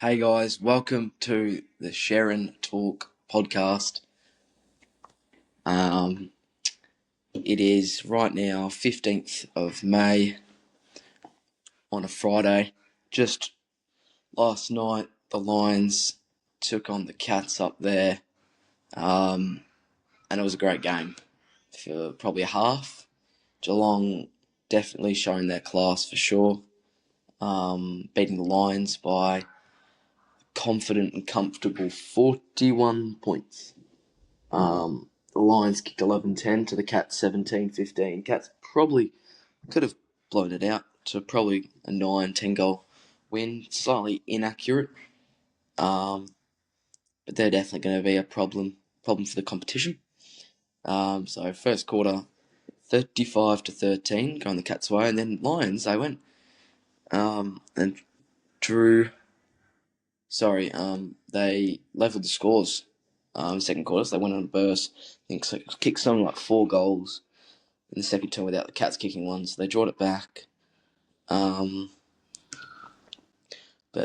Hey guys, welcome to the Sharon Talk podcast. It is right now 15th of May on a Friday. Just last night, the Lions took on the Cats up there, and it was a great game for probably a half. Geelong definitely showing their class for sure, beating the Lions by confident and comfortable 41 points. The Lions kicked 11-10 to the Cats 17-15. Cats probably could have blown it out to probably a 9-10 goal win. Slightly inaccurate, but they're definitely going to be a problem for the competition. So first quarter, 35-13, going the Cats' way, and then Lions, they went and drew. They levelled the scores. Second quarter, so they went on a burst. I think so, kicked something like 4 goals in the second term without the Cats kicking one, so they drawed it back. But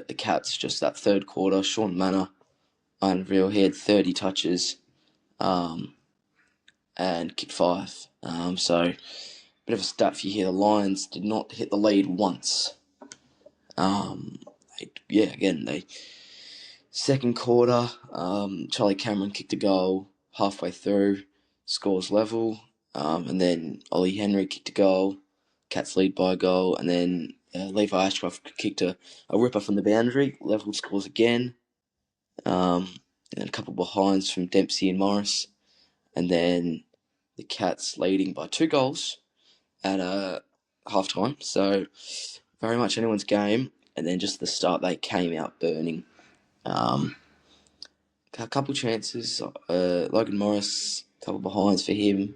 the Cats, just that third quarter, Sean Manor, unreal. He had 30 touches and kicked 5. So, bit of a stat for you here. The Lions did not hit the lead once. Second quarter, Charlie Cameron kicked a goal halfway through, scores level, and then Ollie Henry kicked a goal, Cats lead by a goal, and then Levi Ashcroft kicked a ripper from the boundary, level scores again, and then a couple behinds from Dempsey and Morris, and then the Cats leading by 2 goals at half time, so very much anyone's game, and then just at the start they came out burning. A couple chances, Logan Morris, a couple behinds for him,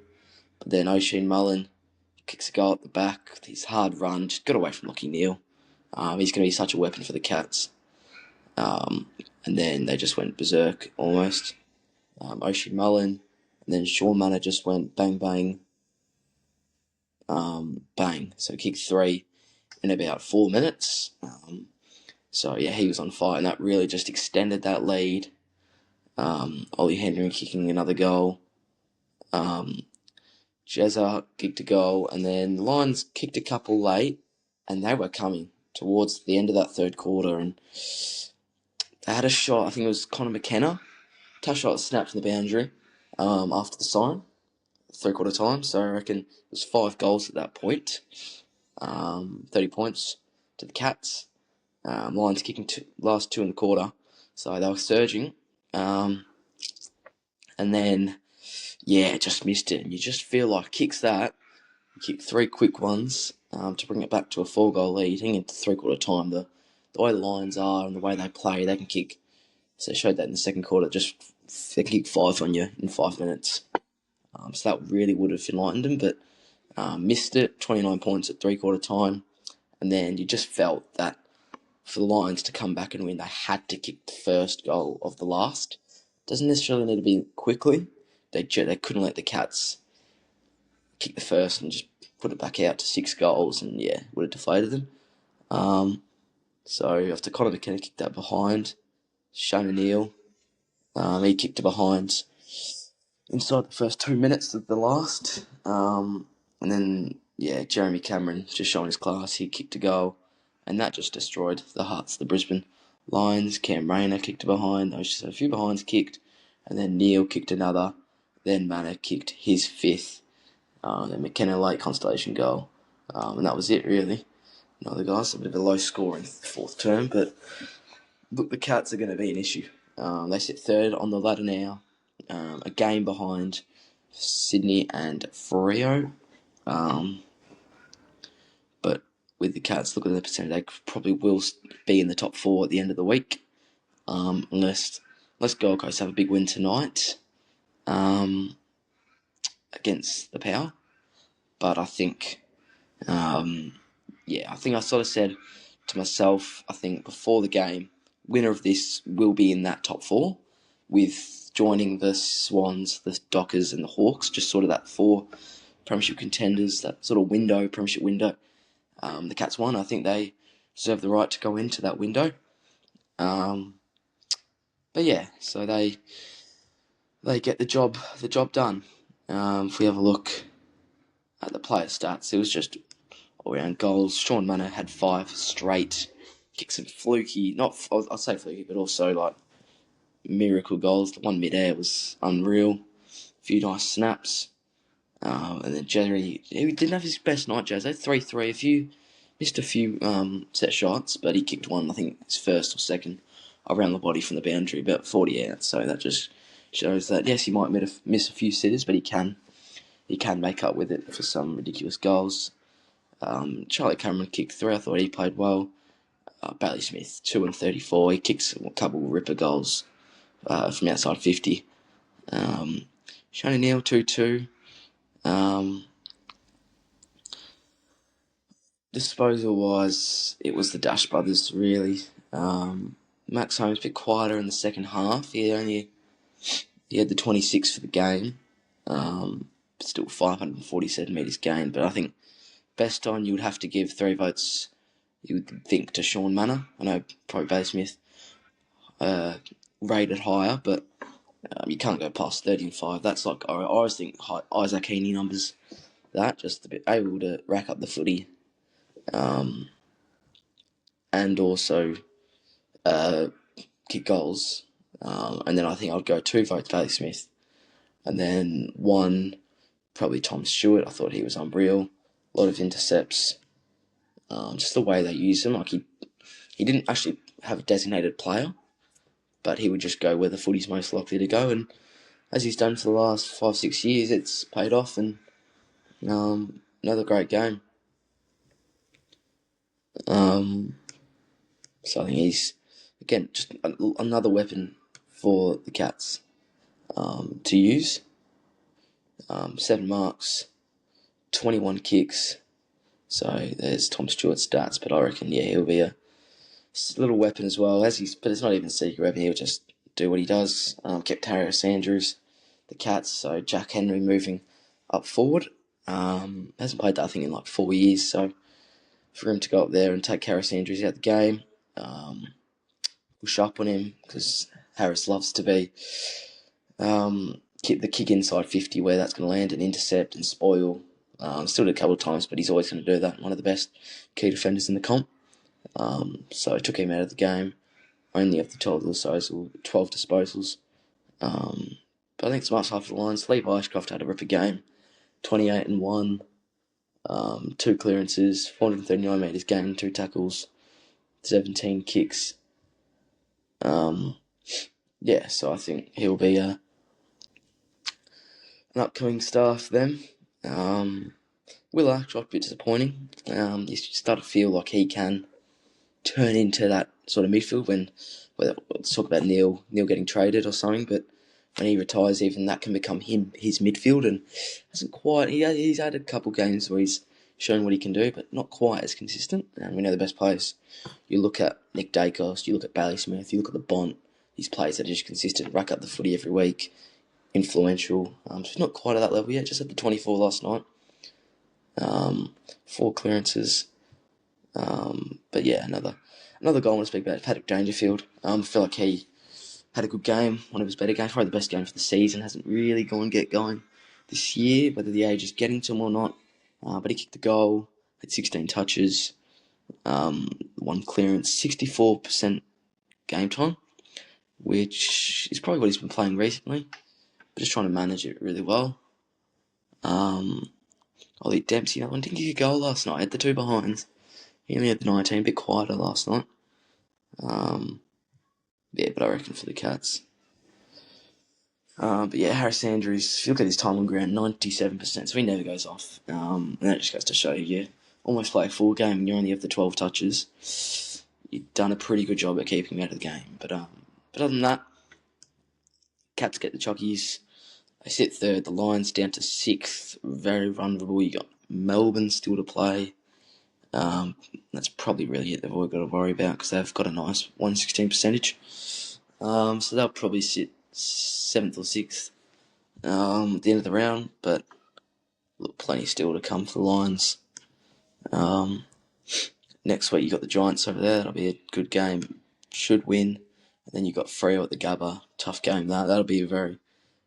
but then Oisin Mullen kicks a goal at the back. His hard run just got away from Lachie Neale. He's going to be such a weapon for the Cats. And then they just went berserk almost. Oisin Mullen, and then Sean Manor just went bang, bang, bang. So kicked 3 in about 4 minutes. He was on fire, and that really just extended that lead. Ollie Henry kicking another goal. Jezza kicked a goal, and then the Lions kicked a couple late, and they were coming towards the end of that third quarter, and they had a shot. I think it was Connor McKenna. Tough shot snapped from the boundary after the sign, 3/4 time. So I reckon it was 5 goals at that point. 30 points to the Cats. Lions kicking last 2 in the quarter, so they were surging. And then, just missed it. And you just feel like kicks that, you kick 3 quick ones to bring it back to a 4-goal lead, heading into 3/4 time. The way the Lions are and the way they play, they can kick. So they showed that in the second quarter. Just they can kick 5 on you in 5 minutes. So that really would have enlightened them, but missed it. 29 points at 3/4 time, and then you just felt that for the Lions to come back and win, they had to kick the first goal of the last. Doesn't necessarily need to be quickly. They couldn't let the Cats kick the first and just put it back out to 6 goals, and would have deflated them. So after Connor McKenna kicked that behind, Shane O'Neill, he kicked it behind inside the first 2 minutes of the last. And then, Jeremy Cameron just showing his class. He kicked a goal, and that just destroyed the hearts of the Brisbane Lions. Cam Rayner kicked it behind. There was just a few behinds kicked, and then Neale kicked another. Then Manor kicked his 5th. Then McKenna late constellation goal. And that was it, really. The guys, a bit of a low score in the 4th term, but look, the Cats are going to be an issue. They sit 3rd on the ladder now, a game behind Sydney and Freo. But with the Cats, look at the percentage, they probably will be in the top 4 at the end of the week, unless Gold Coast have a big win tonight against the Power. But I think, I think I sort of said to myself, I think before the game, winner of this will be in that top 4, with joining the Swans, the Dockers and the Hawks, just sort of that 4 premiership contenders, that sort of premiership window. The Cats won. I think they deserve the right to go into that window. But yeah, so they get the job done. If we have a look at the player stats, it was just all round goals. Sean Manor had 5 straight, kicked some fluky, not I'll say fluky, but also like miracle goals. The one mid-air was unreal. A few nice snaps. And then Jerry, he didn't have his best night, Jazz. 3-3. Missed a few set shots, but he kicked one, I think his first or second, around the body from the boundary, about 40 out. So that just shows that, yes, he might miss a few sitters, but he can make up with it for some ridiculous goals. Charlie Cameron kicked 3. I thought he played well. Bailey Smith, 2 and 34. He kicks a couple ripper goals from outside 50. Shane Neal, 2-2. Disposal-wise, it was the Dash brothers, really. Max Holmes a bit quieter in the second half. He had the 26 for the game. Still 547 metres gained, but I think best on you would have to give 3 votes, you would think, to Sean Manor. I know probably Bailey Smith rated higher, but you can't go past 30 and 5. That's like, I always think Isaac Heaney numbers, that, just a bit able to rack up the footy. And also kick goals. And then I think I'd go 2 votes Bailey Smith. And then 1, probably Tom Stewart. I thought he was unreal. A lot of intercepts. Just the way they use him. Like he didn't actually have a designated player, but he would just go where the footy's most likely to go. And as he's done for the last 5-6 years, it's paid off. And another great game. So I think he's, again, just another weapon for the Cats to use. 7 marks, 21 kicks. So there's Tom Stewart's stats, but I reckon, yeah, he'll be a little weapon as well. But it's not even a secret weapon. He'll just do what he does. Kept Harris Andrews, the Cats. So Jack Henry moving up forward. Hasn't played that, I think, in like 4 years. So for him to go up there and take Harris Andrews out of the game, push up on him, because Harris loves to be kick inside 50, where that's going to land and intercept and spoil. Still did a couple of times, but he's always going to do that. One of the best key defenders in the comp. So I took him out of the game. Only of the 12 disposals. But I think it's much half the lines. Levi Ashcroft had a ripper game. 28 and 1. 2 clearances, 439 metres gained, 2 tackles, 17 kicks. Yeah, so I think he'll be an upcoming star for them. Will Ashcroft, a bit disappointing. You start to feel like he can turn into that sort of midfield when let's talk about Neil getting traded or something, but when he retires, even that can become his midfield, and hasn't quite. He's had a couple games where he's shown what he can do, but not quite as consistent. And we know the best players. You look at Nick Dacos, you look at Bailey Smith, you look at the Bont. These players that are just consistent, rack up the footy every week, influential. So he's not quite at that level yet. Just had the 24 last night. 4 clearances. But yeah, another goal I want to speak about is Patrick Dangerfield. I feel like he had a good game, one of his better games, probably the best game for the season. Hasn't really get going this year, whether the age is getting to him or not. But he kicked the goal, had 16 touches, 1 clearance, 64% game time, which is probably what he's been playing recently, but just trying to manage it really well. Ollie Dempsey, that one didn't kick a goal last night. Had the 2 behinds. He only had the 19, a bit quieter last night. Yeah, but I reckon for the Cats. But yeah, Harris Andrews, if you look at his time on ground, 97%, so he never goes off. And that just goes to show you, almost play a full game and you only have the 12 touches. You've done a pretty good job at keeping him out of the game. But other than that, Cats get the chockies. They sit 3rd. The Lions down to 6th. Very vulnerable. You got Melbourne still to play. That's probably really it they've all got to worry about, because they've got a nice 116 percentage. So they'll probably sit 7th or 6th at the end of the round, but look, plenty still to come for the Lions. Next week you got the Giants over there. That'll be a good game. should win. And then you've got Freo at the Gabba. Tough game, that'll be a very,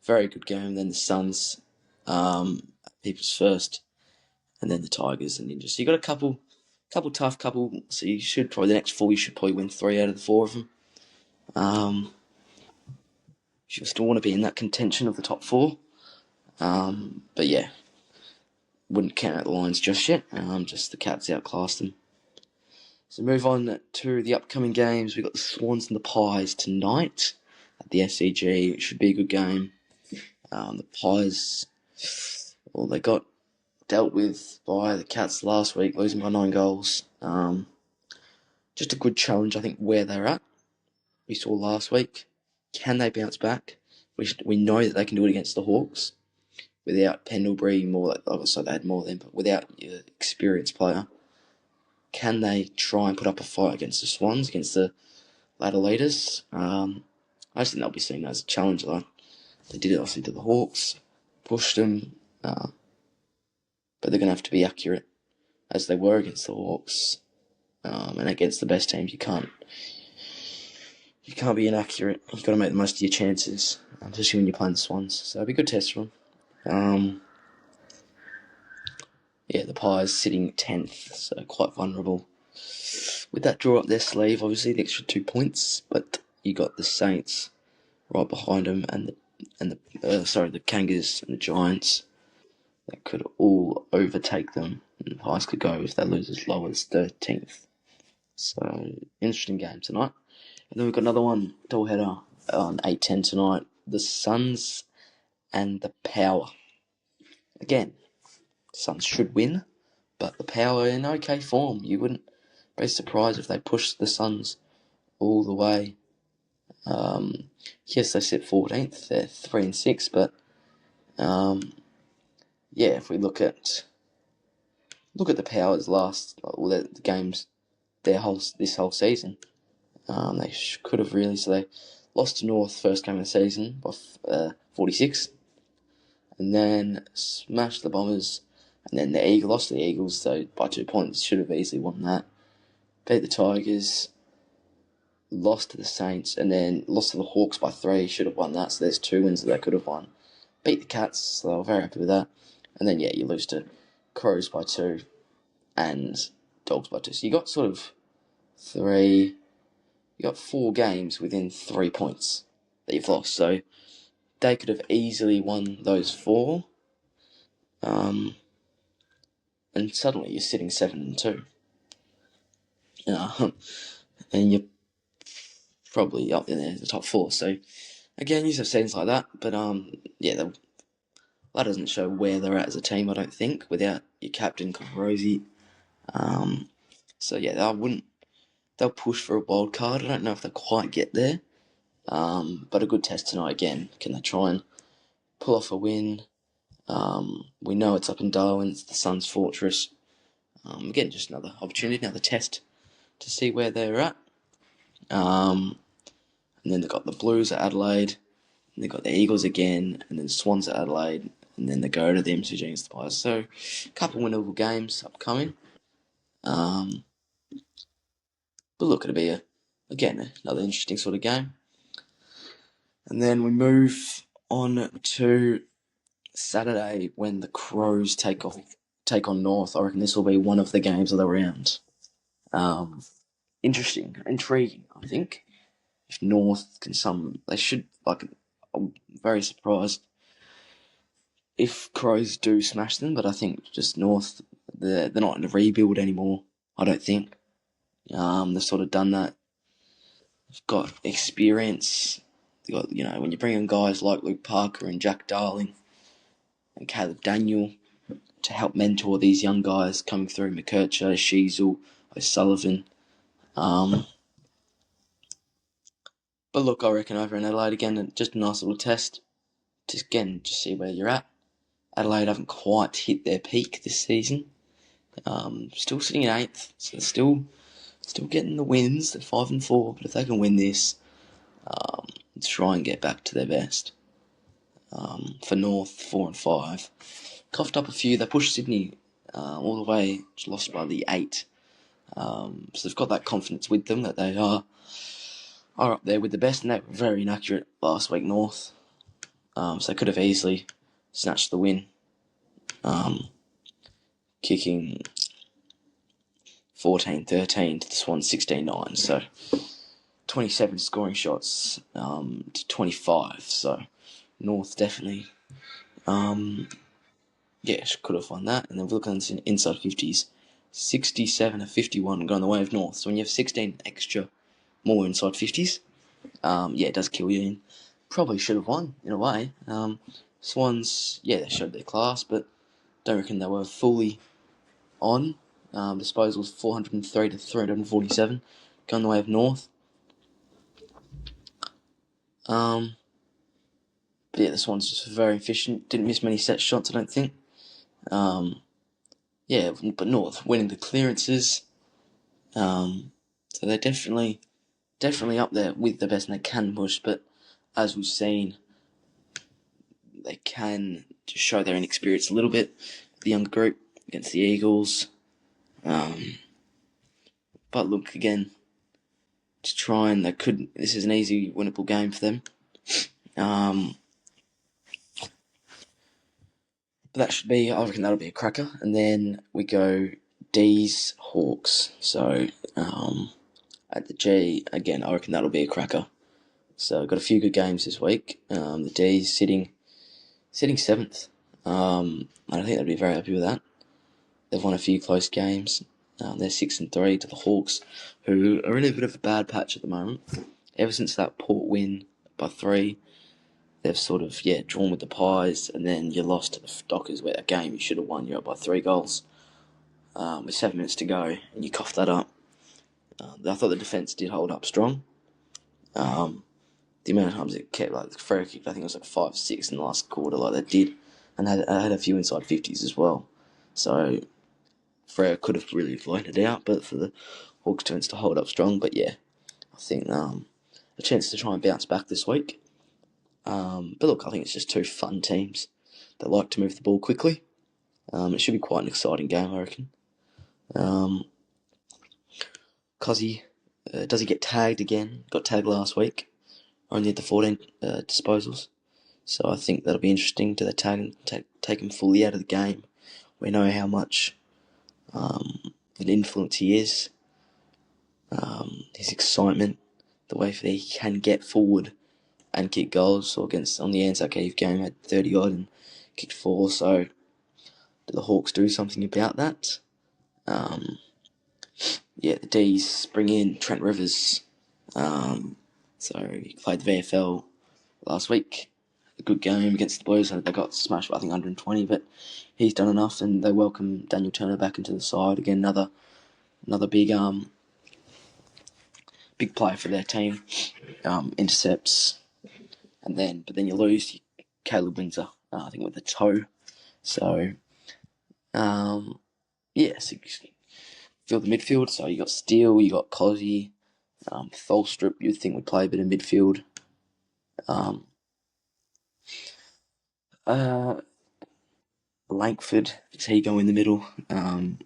very good game. Then the Suns, People's First, and then the Tigers and Ninjas. So you got a couple tough. So you should probably the next 4. You should probably win 3 out of the 4 of them. You still want to be in that contention of the top 4. But yeah, wouldn't count out the Lions just yet. Just the Cats outclassed them. So move on to the upcoming games. We've got the Swans and the Pies tonight at the SCG. It should be a good game. The Pies, well, they got dealt with by the Cats last week, losing by 9 goals. Just a good challenge, I think, where they're at. We saw last week. Can they bounce back? We know that they can do it against the Hawks without Pendlebury. Obviously they had more than, but without your experienced player. Can they try and put up a fight against the Swans, against the ladder leaders? I just think they'll be seen as a challenge. Like they did it obviously to the Hawks, pushed them, but they're going to have to be accurate, as they were against the Hawks, and against the best teams. You can't be inaccurate. You've got to make the most of your chances, especially when you're playing the Swans. So it'll be a good test for them. The Pies sitting 10th, so quite vulnerable. With that draw up their sleeve, obviously the extra 2 points, but you got the Saints right behind them, and the Kangas and the Giants that could all overtake them, and the Pies could go if they lose as low as 13th. So interesting game tonight. And then we've got another one, doubleheader on 8:10 tonight. The Suns and the Power. Again, Suns should win, but the Power in okay form. You wouldn't be surprised if they pushed the Suns all the way. Yes, they sit 14th. They're 3-6, but if we look at the Power's the games, this whole season, they could have really. So they lost to North first game of the season by 46, and then smashed the Bombers, and then the lost to the Eagles, so by 2 points. Should have easily won that. Beat the Tigers, lost to the Saints, and then lost to the Hawks by 3. Should have won that, so there's 2 wins that they could have won. Beat the Cats, so they were very happy with that. And then, you lose to Crows by 2 and Dogs by 2. So you got sort of 4 games within 3 points that you've lost. So they could have easily won those 4. And suddenly you're sitting 7-2. And you're probably up in the top 4. So again, you have scenes like that, but that doesn't show where they're at as a team, I don't think, without your captain, Rosie. They'll push for a wild card. I don't know if they'll quite get there, but a good test tonight again. Can they try and pull off a win? We know it's up in Darwin, it's the Suns' fortress. Again, just another opportunity, another test to see where they're at. And then they've got the Blues at Adelaide, and they've got the Eagles again, and then Swans at Adelaide, and then they go to the MCG against the Pies. So, a couple of winnable games upcoming. But look, it'll be another interesting sort of game. And then we move on to Saturday when the Crows take on North. I reckon this will be one of the games of the round. Interesting, intriguing, I think. If North they should, I'm very surprised if Crows do smash them, but I think just North, they're not in a rebuild anymore, I don't think. They've sort of done that. They've got experience. They've got, when you bring in guys like Luke Parker and Jack Darling and Caleb Daniel to help mentor these young guys coming through, McKercher, Sheasel, O'Sullivan. But look, I reckon over in Adelaide, again, just a nice little test. Just see where you're at. Adelaide haven't quite hit their peak this season. Still sitting in 8th, so they're still getting the wins. They're 5-4, but if they can win this, try and get back to their best. For North, 4-5. Coughed up a few. They pushed Sydney all the way, lost by the 8. So they've got that confidence with them that they are are up there with the best, and they were very inaccurate last week, North. So they could have easily snatched the win, kicking 14-13 to the Swans 16-9. So 27 scoring shots to 25. So North definitely, could have won that. And then we look on the inside 50s, 67-51 going the way of North. So when you have 16 extra more inside 50s, it does kill you. And probably should have won in a way. Swans, they showed their class, but don't reckon they were fully on. Disposals 403 to 347, going the way of North. But the Swans just very efficient. Didn't miss many set shots, I don't think. But North winning the clearances. So they're definitely up there with the best, and they can push. But as we've seen, they can just show their inexperience a little bit. The younger group against the Eagles. But look, again, to try and this is an easy winnable game for them. But I reckon that'll be a cracker. And then we go D's Hawks. So at the G, again, I reckon that'll be a cracker. So got a few good games this week. The D's sitting 7th. I don't think they'd be very happy with that. They've won a few close games. They're 6-3 to the Hawks, who are in a bit of a bad patch at the moment. Ever since that Port win by 3, they've sort of, drawn with the Pies, and then you lost to the Dockers, where a game you should have won. You're up by 3 goals with 7 minutes to go, and you coughed that up. I thought the defence did hold up strong. The amount of times it kept, the Freo kicked, I think it was 5-6 in the last quarter, they did, and I had a few inside 50s as well. So Freo could have really blown it out, but for the Hawks defence to hold up strong. But I think a chance to try and bounce back this week. But look, I think it's just 2 fun teams that like to move the ball quickly. It should be quite an exciting game, I reckon. Cozzy, does he get tagged again? Got tagged last week. Only had the 14 disposals. So I think that'll be interesting. Do they tag him, take him fully out of the game? We know how much an influence he is. His excitement, the way that he can get forward and kick goals. So on the Anzac Cave game, had 30 odd and kicked 4. So do the Hawks do something about that? The D's bring in Trent Rivers. So he played the VFL last week. A good game against the Blues. They got smashed by, I think, 120, but he's done enough, and they welcome Daniel Turner back into the side. Again, another big player for their team. Intercepts. But then you lose Caleb Windsor, I think, with a toe. So, so fill the midfield. So you got Steele, you got Cozzy, Tholstrup, you'd think would play a bit of midfield. Langford, does he go in the middle? And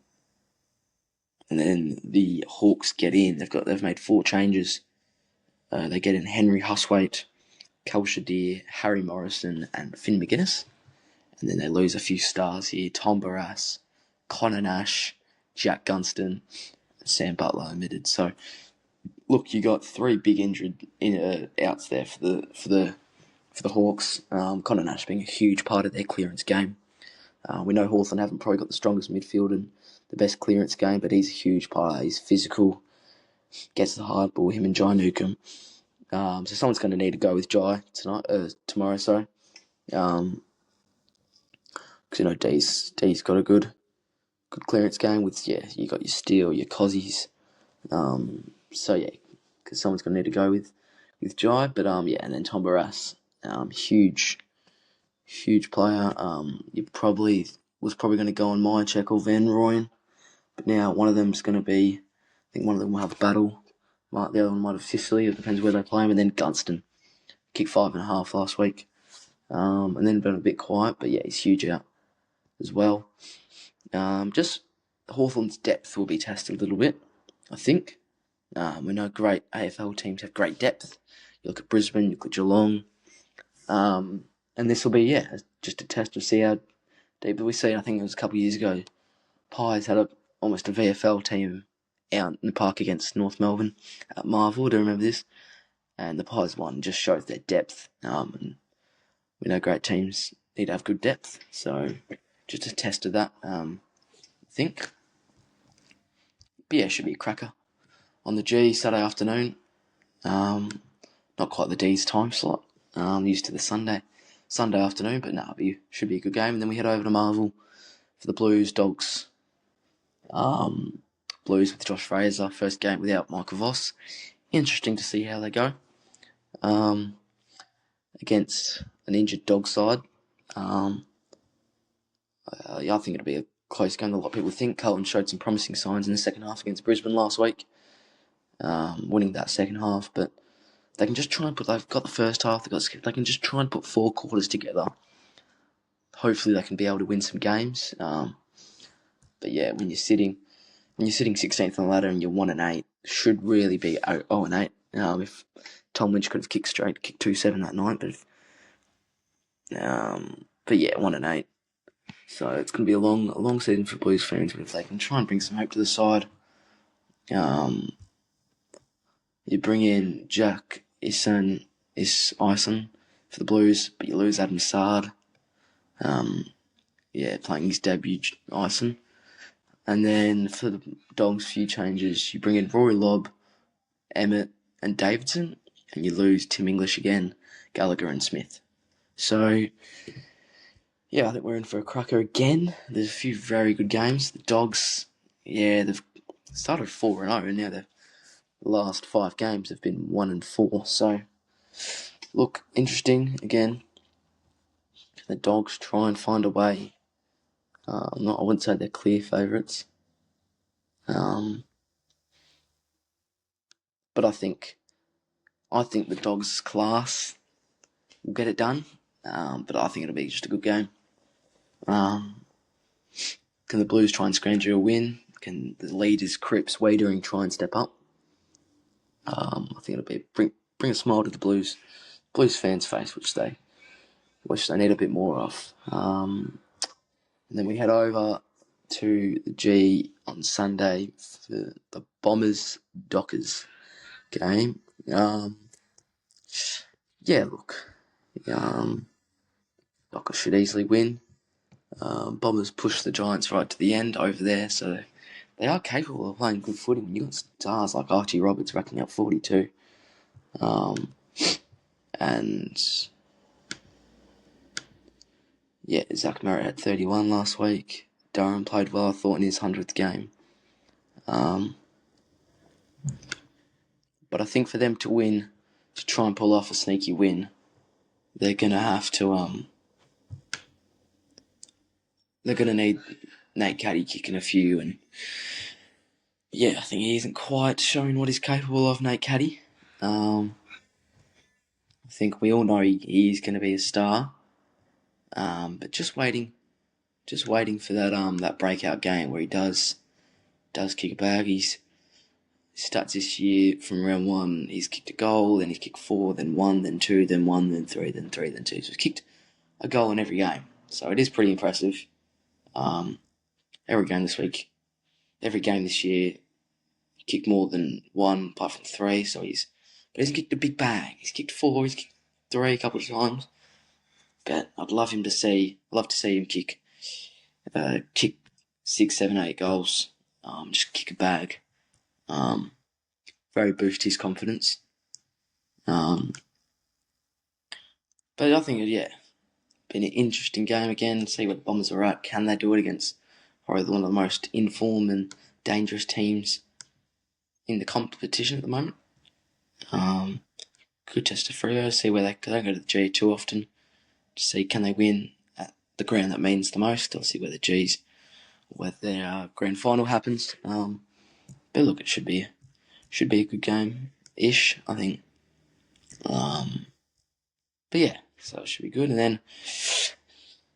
then the Hawks get in. They've made 4 changes. They get in Henry Huswaite, Cal Shadir, Harry Morrison, and Finn McGuinness. And then they lose a few stars here. Tom Barras, Connor Nash, Jack Gunston, and Sam Butler omitted. So, look, you got 3 big injured outs there for the Hawks. Connor Nash being a huge part of their clearance game. We know Hawthorn haven't probably got the strongest midfield and the best clearance game, but he's a huge part. He's physical, gets the hard ball. Him and Jai Newcomb. So someone's going to need to go with Jai tomorrow. Sorry. Because D's got a good clearance game with you got your Steele, your Cozzies. Because someone's going to need to go with Jai, but and then Tom Barras, huge player. Was probably going to go on Myercheck or Van Rooyen, but now one of them's going to be. I think one of them will have Battle. The other one might have Sicily. It depends where they play him. And then Gunston kicked 5.5 last week, and then been a bit quiet. But he's huge out as well. Just Hawthorn's depth will be tested a little bit, I think. We know great AFL teams have great depth. You look at Brisbane, you look at Geelong, and this will be just a test to see how deep we see. I think it was a couple of years ago. Pies had almost a VFL team out in the park against North Melbourne at Marvel. Do you remember this? And the Pies won. Just shows their depth. And we know great teams need to have good depth. So just a test of that, I think. But yeah, it should be a cracker. On the G, Saturday afternoon. Not quite the D's time slot. Used to the Sunday afternoon, but should be a good game. And then we head over to Marvel for the Blues Dogs. Blues with Josh Fraser, first game without Michael Voss. Interesting to see how they go against an injured dog side. I think it'll be a close game. A lot of people think Carlton showed some promising signs in the second half against Brisbane last week, winning that second half. But they can just try and they've got the first half. They can just try and put 4 quarters together. Hopefully, they can be able to win some games. But yeah, when you're sitting 16th on the ladder and you're 1-8, should really be 0-8. If Tom Lynch could have kicked 2-7 that night, but yeah, 1-8. So it's going to be a long season for Blues fans. But if they can try and bring some hope to the side, you bring in Jack Ison for the Blues, but you lose Adam Sard. Playing his debut, Ison. And then for the Dogs, few changes. You bring in Rory Lobb, Emmett, and Davidson, and you lose Tim English again, Gallagher and Smith. So, yeah, I think we're in for a cracker again. There's a few very good games. The Dogs, they've started 4-0, and now the last 5 games have been 1-4. So, look, interesting again. The Dogs try and find a way. I wouldn't say they're clear favourites. But I think the Dogs' class will get it done. But I think it'll be just a good game. Can the Blues try and scrounge a win? Can the leaders, Cripps, Wadering, try and step up? I think it'll be bring a smile to the Blues fans' face, which they need a bit more of. And then we head over to the G on Sunday for the Bombers Dockers game. Dockers should easily win. Bombers push the Giants right to the end over there, so they are capable of playing good footy. You've got stars like Archie Roberts racking up 42. Zach Merritt had 31 last week. Durham played well, I thought, in his 100th game. But I think for them to win, to try and pull off a sneaky win, they're going to have to... they're going to need Nate Caddy kicking a few. And I think he isn't quite showing what he's capable of, Nate Caddy. I think we all know he is going to be a star. But just waiting for that breakout game where he does kick a bag. He starts this year from round 1. He's kicked a goal, then he's kicked 4, then 1, then 2, then 1, then 3, then 3, then 2. So he's kicked a goal in every game. So it is pretty impressive. Every game this week, every game this year, he kicked more than 1, apart from 3. So he's kicked a big bag. He's kicked 4, he's kicked 3 a couple of times. But I'd love to see him kick 6, 7, 8 goals. Just kick a bag. Very boost his confidence. But I think been an interesting game again. See what the Bombers are at. Can they do it against probably one of the most in-form and dangerous teams in the competition at the moment? Good test of Freo. See where they don't go to the G too often. To see can they win at the ground that means the most. I'll see where their grand final happens. But look, it should be a good game-ish, I think. So it should be good. And then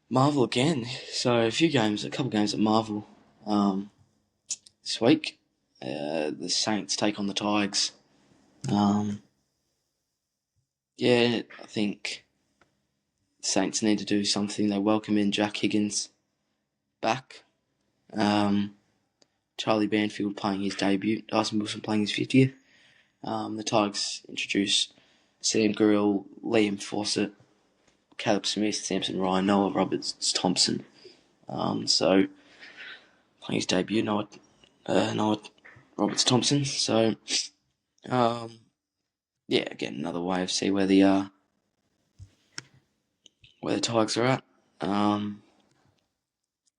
Marvel again. So a couple games at Marvel this week. the Saints take on the Tigers. Yeah, I think the Saints need to do something. They welcome in Jack Higgins back. Charlie Banfield playing his debut. Dyson Wilson playing his 50th. The Tigers introduce Sam Grill, Liam Fawcett, Caleb Smith, Samson Ryan, Noah Roberts Thompson. So playing his debut, Noah Roberts Thompson. So yeah, again another way of see where the Tigers are at.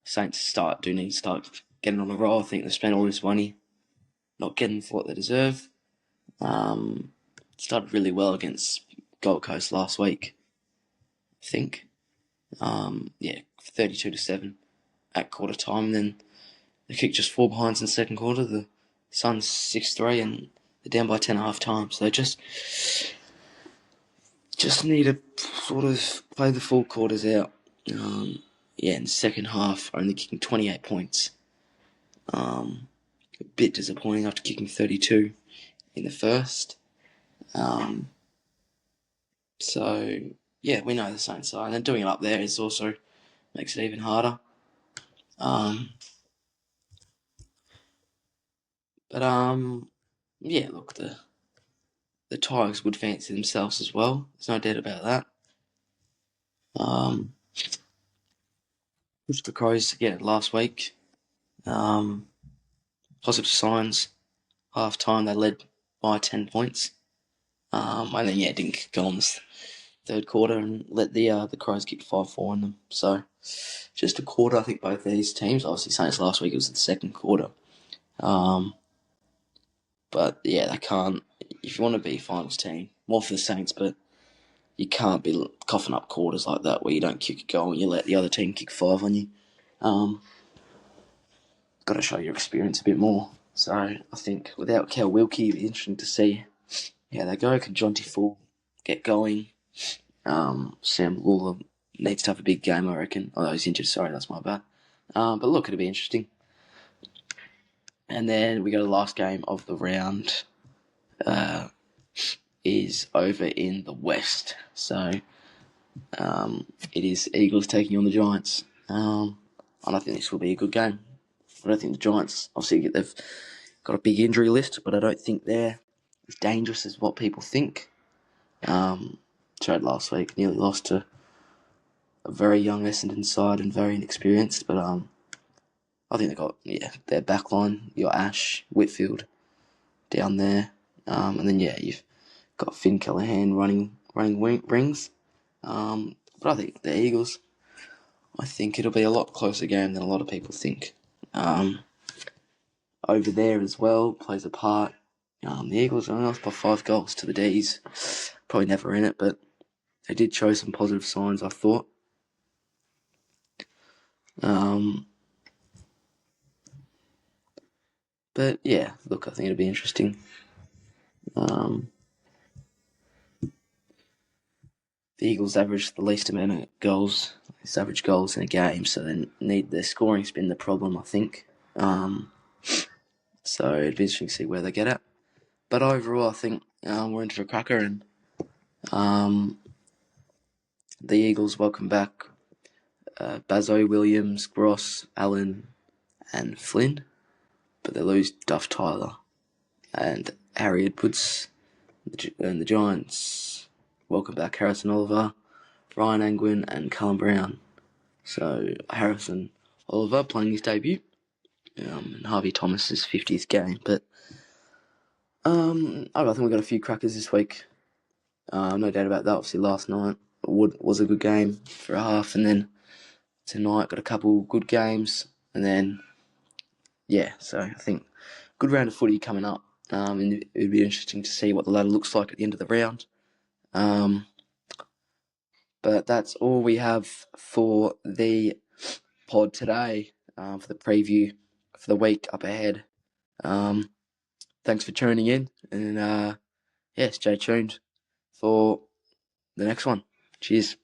Saints do need to start getting on the roll. I think they spent all this money not getting for what they deserve. Started really well against Gold Coast last week, I think. 32-7 at quarter time. And then they kicked just 4 behinds in the second quarter. The Suns 6-3 and they're down by 10 at half time. So they just need to sort of play the full quarters out. In the second half, only kicking 28 points. A bit disappointing after kicking 32 in the first. So, yeah, we know the Saints are. And then doing it up there is also makes it even harder. Yeah, look, the Tigers would fancy themselves as well. There's no doubt about that. Pushed the Crows again last week. Positive signs. Half time they led by 10 points. And then didn't go on this third quarter and let the Crows kick 5-4 on them. So just a quarter, I think both these teams. Obviously, Saints last week it was the second quarter. But yeah, they can't. If you want to be a finals team, more for the Saints, but you can't be coughing up quarters like that where you don't kick a goal and you let the other team kick 5 on you. Got to show your experience a bit more. So I think without Cal Wilkie, it'd be interesting to see how they go. Can Jonty Full get going? Sam Lula needs to have a big game, I reckon. Although he's injured, sorry, that's my bad. But look, it'll be interesting. And then we got the last game of the round. Is over in the West. So it is Eagles taking on the Giants. And I think this will be a good game. I don't think the Giants, obviously, they've got a big injury list, but I don't think they're as dangerous as what people think. Showed last week, nearly lost to a very young Essendon side and very inexperienced, but I think they got their back line. You got Ash, Whitfield down there, and then you've got Finn Callaghan running rings. But I think the Eagles, I think it'll be a lot closer game than a lot of people think. Over there as well plays a part. The Eagles only lost by 5 goals to the D's. Probably never in it, but they did show some positive signs, I thought. But yeah, look, I think it'll be interesting. The Eagles average the least amount of goals, average goals in a game, so they need their scoring's been the problem, I think. So it'd be interesting to see where they get at. But overall, I think we're into a cracker, and the Eagles welcome back Bazo, Williams, Gross, Allen, and Flynn, but they lose Duff Tyler and Harry Edwards. And the Giants welcome back Harrison Oliver, Ryan Angwin, and Callum Brown. So Harrison Oliver playing his debut, and Harvey Thomas's 50th game. But I think we got a few crackers this week. No doubt about that. Obviously, last night was a good game for a half, and then tonight got a couple good games, and then so I think good round of footy coming up. And it'd be interesting to see what the ladder looks like at the end of the round. But that's all we have for the pod today, for the preview for the week up ahead. Thanks for tuning in, and stay tuned for the next one. Cheers.